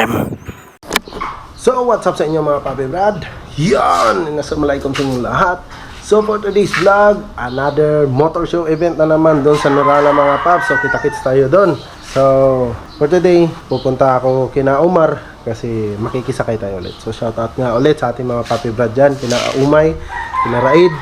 time! So, what's up sa inyo mga Papi Brad? Yan! Assalamualaikum sa inyong lahat. So, for today's vlog, another motor show event na naman doon sa Norala mga Paps. So, kita-kits tayo doon. So, for today, pupunta ako kina Umar kasi makikisakay tayo ulit. So, shoutout nga ulit sa ating mga Papi Brad dyan, kina Umay, kina Raid,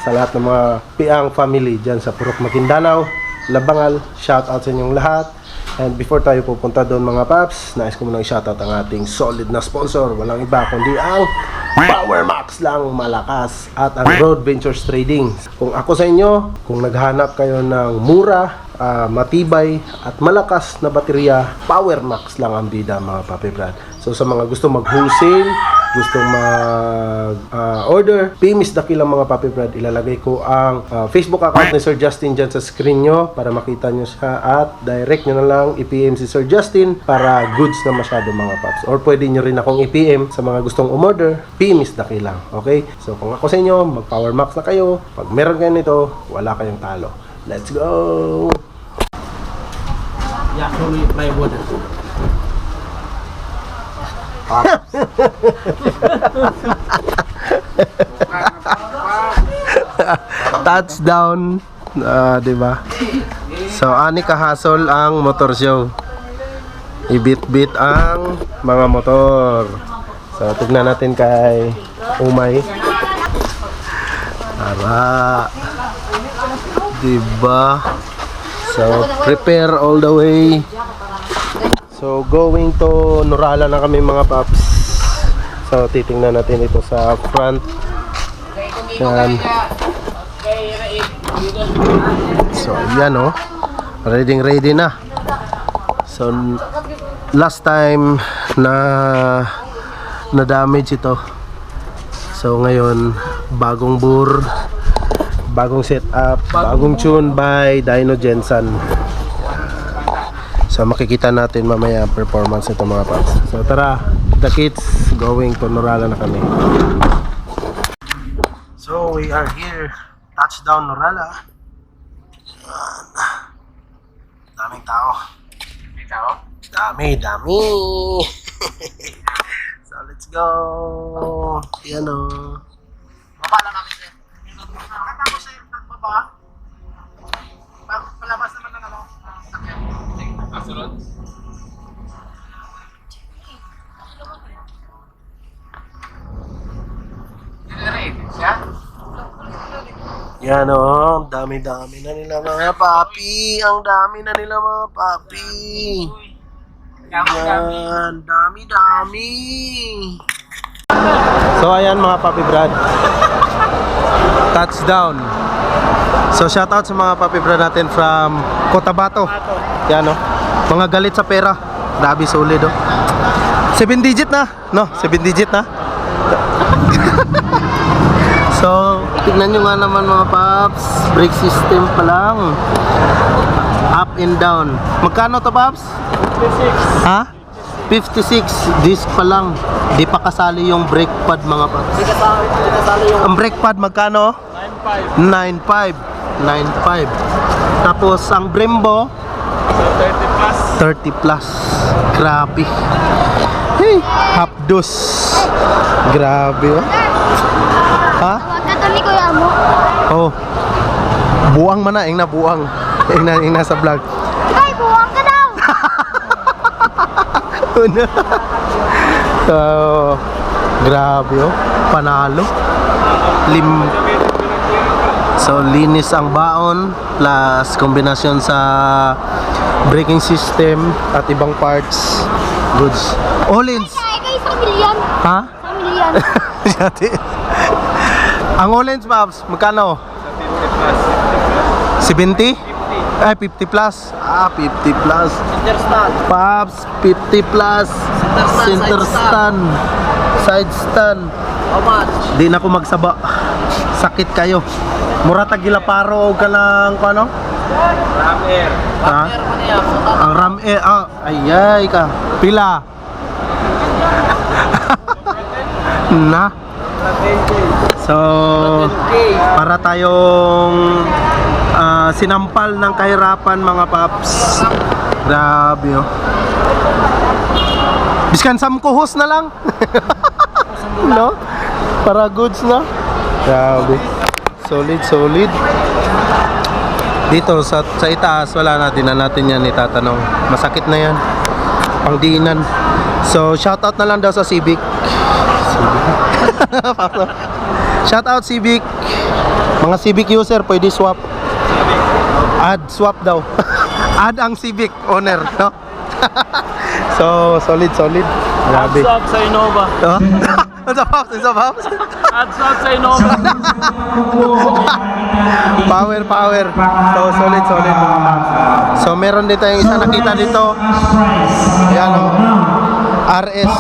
sa lahat ng mga Piang family dyan sa Purok Maguindanao, Labangal. Shoutout sa inyong lahat. And before tayo pupunta doon mga Paps, nais ko munang i-shoutout ang ating solid na sponsor. Walang iba kundi ang Power Max lang malakas at ang Road Ventures Trading. Kung ako sa inyo, kung naghanap kayo ng mura, matibay at malakas na baterya, Power Max lang ang bida mga Papi Brad. So sa mga gusto mag-wholesale, gustong mag-order, PMIS Daki lang mga Papi Brad. Ilalagay ko ang Facebook account ni Sir Justin dyan sa screen nyo para makita nyo siya at direct nyo na lang i-PM si Sir Justin para goods na masyado mga Paps. Or pwede nyo rin akong i-PM sa mga gustong umorder, PMIS Daki lang. Okay? So kung ako sa inyo, mag-Power Max na kayo. Pag meron kayo nito, wala kayong talo. Let's go! Ya, only plywood. Touchdown, diba? So, ani kahasol ang motor show. Ibit-bit ang mga motor. So, tignan natin kay Umay. Tara. Diba? So, prepare all the way. So, going to Norala na kami mga Paps. So, titingnan natin ito sa front. Yan. So, yan o. Ready na. So, last time na damage ito. So, ngayon, bagong bore, bagong setup, bagong tune by Dyno Jensen. So makikita natin mamaya ang performance nito mga Paps. So tara, the kids going to Norala na kami. So we are here, touchdown Norala. Daming tao. May tao? Dami. So let's go. Yan o. Baba lang namin sir. Nakatapos sir, nagbaba. Palabas naman ng sakyan. Sige, kasunod. Dinirate siya? Yan o, dami na nila mga papi. Ang dami na nila mga papi. Yan, dami. So ayan mga Papi Brad, touchdown. So shoutout sa mga Papi Brad natin from Cotabato. Yan o, mga galit sa pera. Grabe solid o. 7 digit na, no? 7 digit na. So tignan nyo nga naman mga Paps, brake system pa lang, up and down. Magkano to Paps? 56. Ha? 56 disc pa lang. Di pa kasali yung brake pad mga Paps. Hindi kasali yung Ang brake pad magkano? 9.5. 9.5. Tapos ang Brembo So 30 plus. 30 plus. Grabe. Hey, half dos. Grabe oh. Ha? Kato ni Kuya mo. Oh. Buang man na, ing na buang. Ing na sa vlog. Ay, buwang ka daw. So, grabe oh. Panalo. So, linis ang baon plus kombinasyon sa braking system at ibang parts. Goods. Olins. Ay, kay isang milyon. Ha? Isang milyon. Yati. Ang Olins, Paps, magkano? 70? Ay, 50 plus. 50 plus. Understand. Paps, 50 plus. Center stand. Side stand. How much? Di na ako magsaba. Sakit kayo. Mura tagilaparo o ka ng ano? Ram air. Ha? Air mo niya. Ang ram ayay ka. Pila. Na. So, para tayong sinampal ng kahirapan mga paps. Grabe oh. Biskan samkuhos na lang. No? Para goods na. Grabe. Solid, solid. Dito sa itaas, wala na. Di na natin yan itatanong. Masakit na yan. Pangdiinan. So, shoutout na lang daw sa Civic. Shoutout Civic. Mga Civic user, pwede swap. Add, swap daw. Add ang Civic owner, no? So, solid, solid. Grabe. Add sa Innova. Oh? Sa Pops, sa Pops. Add sa Innova. Power, power. So, solid, solid mga Pops. So, meron din tayong isa nakita dito. Ayan o. RS.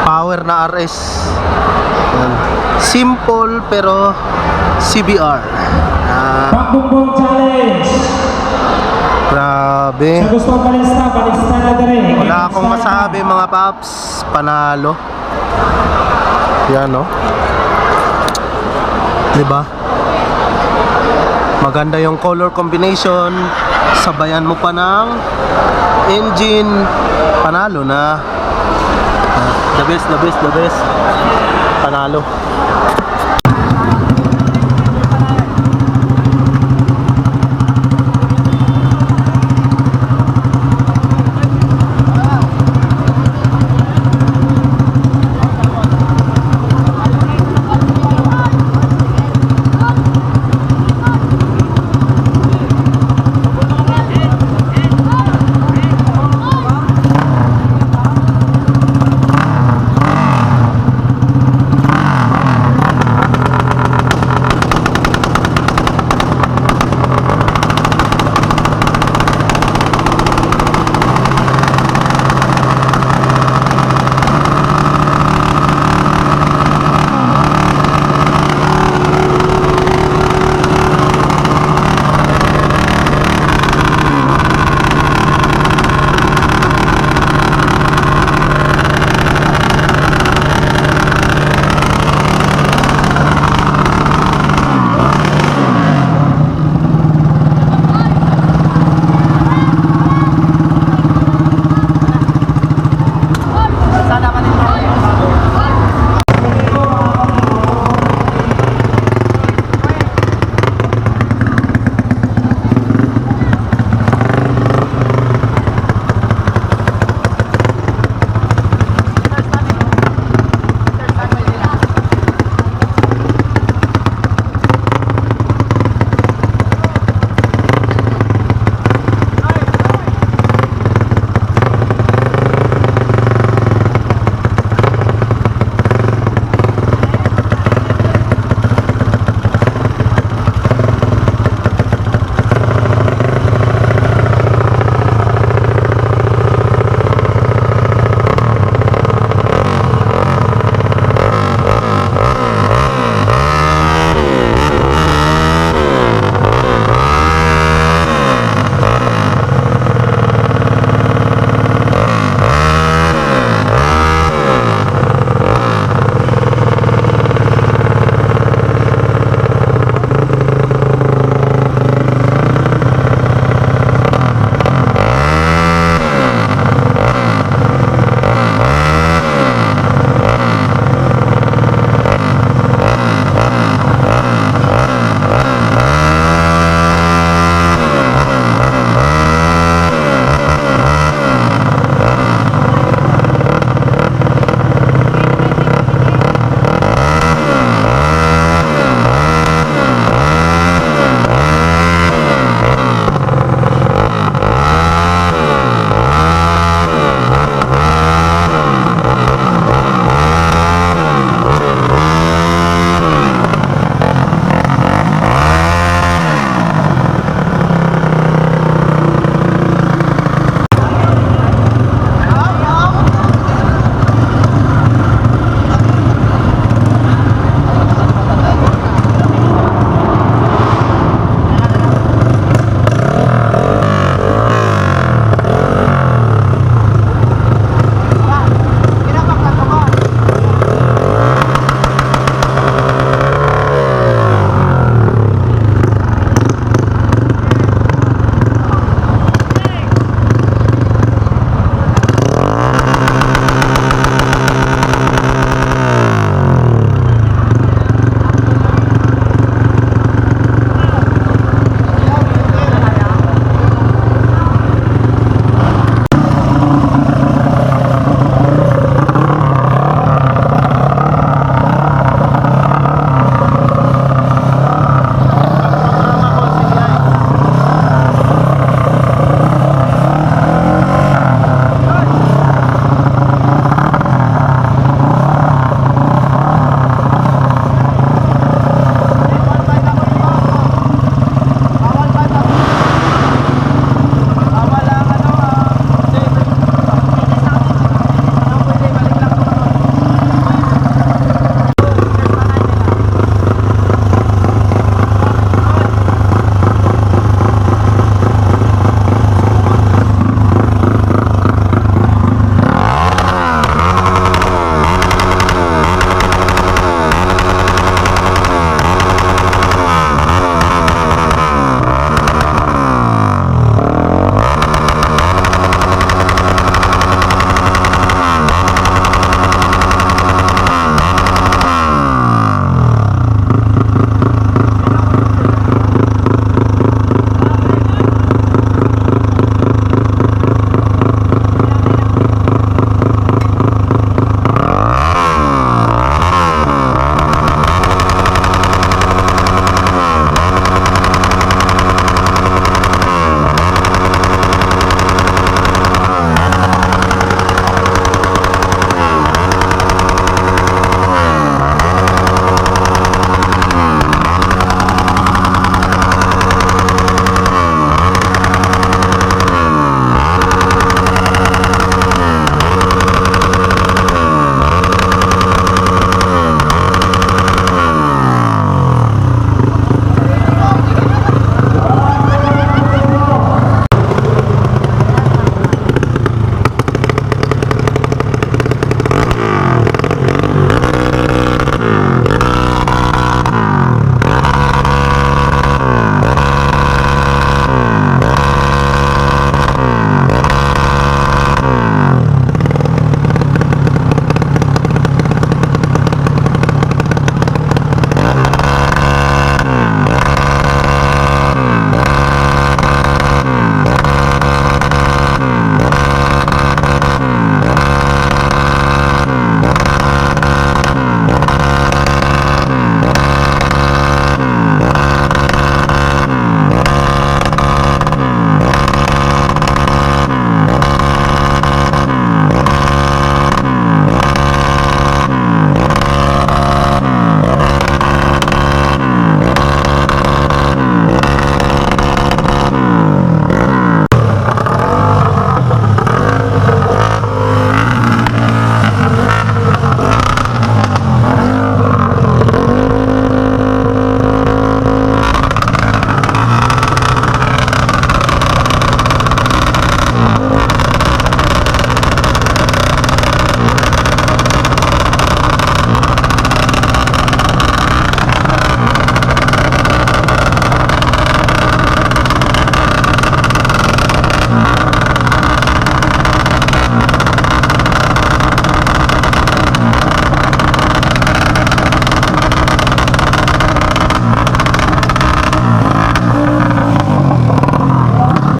Power na RS. Ayan. Simple pero CBR. Pakbumbong challenge. Grabe. Sa gusto palista na rin. Wala akong masabi mga Paps. Panalo. Yan no. Diba? Maganda yung color combination. Sabayan mo pa ng engine. Panalo na. The best, the best, the best. Panalo.